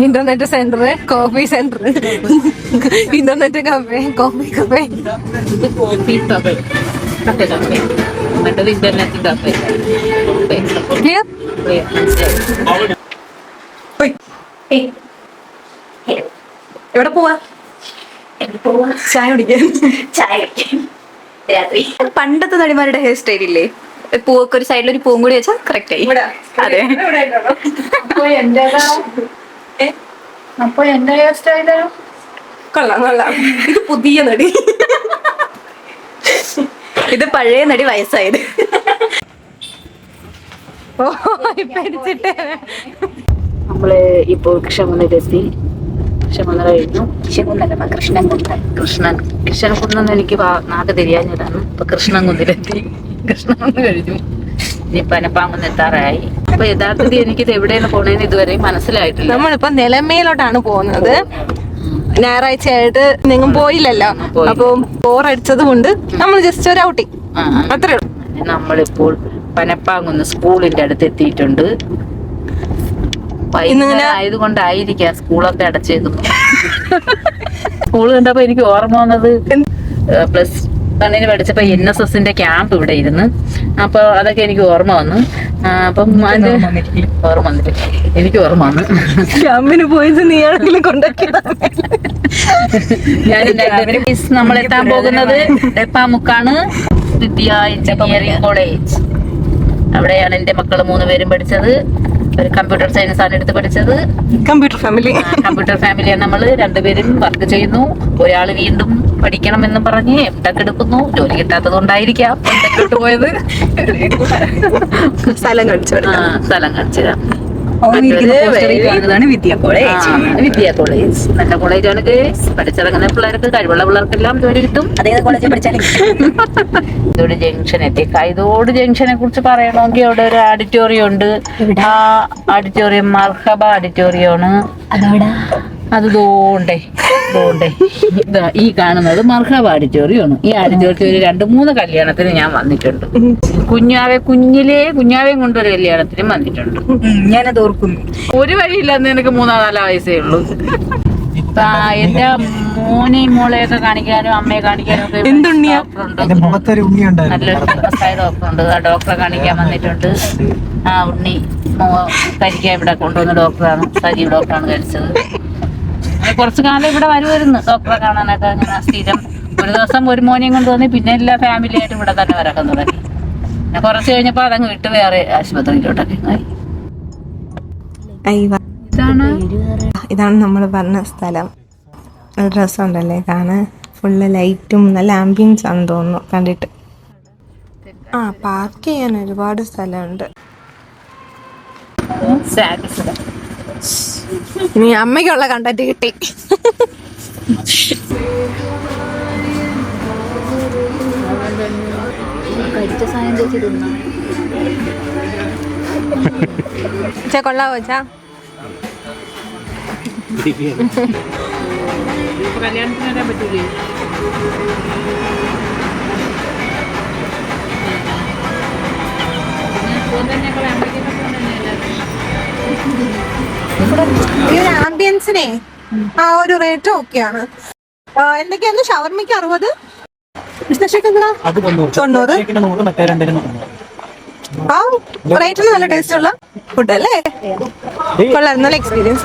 Internet centre, coffee centre, internet cafe, coffee cafe, coffee cafe, cafe cafe, മറ്റേത് internet cafe. എവിടെ പോവാ? ചായ കുടിക്കാൻ. രാത്രി പണ്ടത്തെ നടിമാരുടെ ഹെയർ സ്റ്റൈൽ ഇല്ലേ, പൂവൊക്കെ ഒരു സൈഡിൽ ഒരു പൂവും കൂടി വെച്ചാൽ കറക്റ്റ് ആയി. അതെ. അപ്പൊ എന്റെ ഹെയർ സ്റ്റൈലോ കൊള്ളാം കൊള്ളാം. ഇത് പുതിയ നടി, ഇത് പഴയ നടി വയസ്സായത്. ഓ പേടിച്ചിട്ടേ. നമ്മള് ഇപ്പൊ ക്ഷമനിലെത്തി. ക്ഷമനില കഴിഞ്ഞു. കൃഷ്ണൻകുന്നെന്ന് എനിക്ക് നാട് തിരിയാഞ്ഞതാണ്. ഇപ്പൊ കൃഷ്ണൻകുന്നിലെത്തി. കൃഷ്ണൻകുന്ന് കഴിഞ്ഞു. ഇനി പനപ്പാങ്കുന്ന് എത്താറായി. അപ്പൊ യഥാർത്ഥത്തിൽ എനിക്കിത് എവിടെയാണ് പോണേന്ന് ഇതുവരെ മനസ്സിലായിട്ടില്ല. നമ്മളിപ്പോ നിലമേലോട്ടാണ് പോകുന്നത്. ഞായറാഴ്ചയായിട്ട് നിങ്ങൾ പോയില്ലല്ലോ, അപ്പൊ ബോറടിച്ചത് കൊണ്ട് നമ്മൾ ജസ്റ്റ് ഒരു ഔട്ടിങ്, അത്രേ ഉള്ളൂ. നമ്മളിപ്പോൾ പനപ്പാങ്കുന്ന് സ്കൂളിന്റെ അടുത്ത് എത്തിയിട്ടുണ്ട്. ആയതുകൊണ്ടായിരിക്കാം സ്കൂളൊക്കെ അടച്ചേക്കുന്നു. സ്കൂൾ കണ്ടപ്പോ എനിക്ക് ഓർമ്മ വന്നത് പ്ലസ് കണ്ണിന് പഠിച്ചപ്പോ NSSന്റെ ക്യാമ്പ് ഇവിടെ ഇരുന്ന്. അപ്പൊ അതൊക്കെ എനിക്ക് ഓർമ്മ വന്നു. അപ്പം അതിന്റെ ഓർമ്മ വന്നിട്ട് എനിക്ക് ഓർമ്മ വന്നു. ക്യാമ്പിന് പോയത് നീയാണെങ്കിലും കൊണ്ടാക്കി. നമ്മൾ എത്താൻ പോകുന്നത് ഡെപ്പാമുക്കാണ് വിദ്യ എഞ്ചിനീയറിംഗ് കോളേജ്. അവിടെയാണ് എന്റെ മക്കള് 3 പേരും പഠിച്ചത്. ഒരു കമ്പ്യൂട്ടർ സയൻസ് ആണ് എടുത്ത് പഠിച്ചത്. കമ്പ്യൂട്ടർ ഫാമിലിയാണ് നമ്മള്. 2 പേരും വർക്ക് ചെയ്യുന്നു. ഒരാള് വീണ്ടും പഠിക്കണമെന്ന് പറഞ്ഞ് എംടെക് എടുക്കുന്നു. ജോലി കിട്ടാത്തത് കൊണ്ടായിരിക്കാം എംടെക്കിലോട്ട് പോയത്. സ്ഥലം കാണിച്ചു തരാം. വിദ്യ കോളേജ് നല്ല കോളേജാണ്. പഠിച്ചിറങ്ങുന്ന പിള്ളേർക്ക്, കഴിവുള്ള പിള്ളേർക്കെല്ലാം ജോലി കിട്ടും. കൈതോട് ജംഗ്ഷൻ എത്തി. കൈതോട് ജംഗ്ഷനെ കുറിച്ച് പറയണമെങ്കിൽ അവിടെ ഒരു ഓഡിറ്റോറിയം ഉണ്ട്. ആ ഓഡിറ്റോറിയം മർഹബ ഓഡിറ്റോറിയമാണ്. അത് ദോണ്ടേ ഈ കാണുന്നത് മർഹബ ഓഡിറ്റോറിയമാണ്. ഈ ഓഡിറ്റോറിയത്തിൽ 2-3 കല്യാണത്തിന് ഞാൻ വന്നിട്ടുണ്ട്. കുഞ്ഞാവേയും കൊണ്ടൊരു കല്യാണത്തിനും വന്നിട്ടുണ്ട്. ഞാനത് ഓർക്കുന്നു. ഒരു വഴിയില്ലെന്ന് എനിക്ക് 3-4 വയസ്സേ ഉള്ളൂ. എന്റെ മോനെയും മോളെയൊക്കെ കാണിക്കാനും അമ്മയെ കാണിക്കാനും ഒക്കെ നല്ലൊരു ഫേമസായ ഡോക്ടറുണ്ട്. ആ ഡോക്ടറെ കാണിക്കാൻ വന്നിട്ടുണ്ട്. ആ ഉണ്ണി കരിക്കാൻ ഇവിടെ കൊണ്ടുവന്ന ഡോക്ടറാണ്. സജീവ് ഡോക്ടറാണ് കഴിച്ചത്. കുറച്ചു കാലം ഇവിടെ വരുമായിരുന്നു ഡോക്ടറെ കാണാനൊക്കെ. അങ്ങനെ സ്ഥിരം ഒരു ദിവസം ഒരു മോനെയും കൊണ്ടുവന്ന് പിന്നെ എല്ലാ ഫാമിലി ആയിട്ട് ഇവിടെ തന്നെ വരക്കാൻ തുടങ്ങി. പിന്നെ കുറച്ച് കഴിഞ്ഞപ്പോ അതങ്ങ് വിട്ട് വേറെ ആശുപത്രിയിലോട്ടൊക്കെ. ഇതാണ് നമ്മൾ പറഞ്ഞ സ്ഥലം. നല്ല രസമുണ്ടല്ലേ കാണാൻ. ഫുള്ള് ലൈറ്റും നല്ല ആംബിയൻസ് ആണെന്ന് തോന്നുന്നു കണ്ടിട്ട്. പാർക്ക് ചെയ്യാൻ ഒരുപാട് സ്ഥലമുണ്ട്. ഇനി അമ്മയ്ക്കുള്ള കണ്ടന്റ് കിട്ടി. കൊള്ളാവോ ചാ? കല്യാണത്തിന് വരാൻ പറ്റൂലേ? ഈ ഒരു ആംബിയൻസിനെ ആ ഒരു റേറ്റ് ഓക്കെയാണ്. എന്തൊക്കെയാണ്? ഷവർമ്മയ്ക്ക് 60, 90. ആ റേറ്റിന് നല്ല ടേസ്റ്റ് ഉള്ള ഫുഡ് അല്ലേ? കൊള്ളാം. നല്ല എക്സ്പീരിയൻസ്.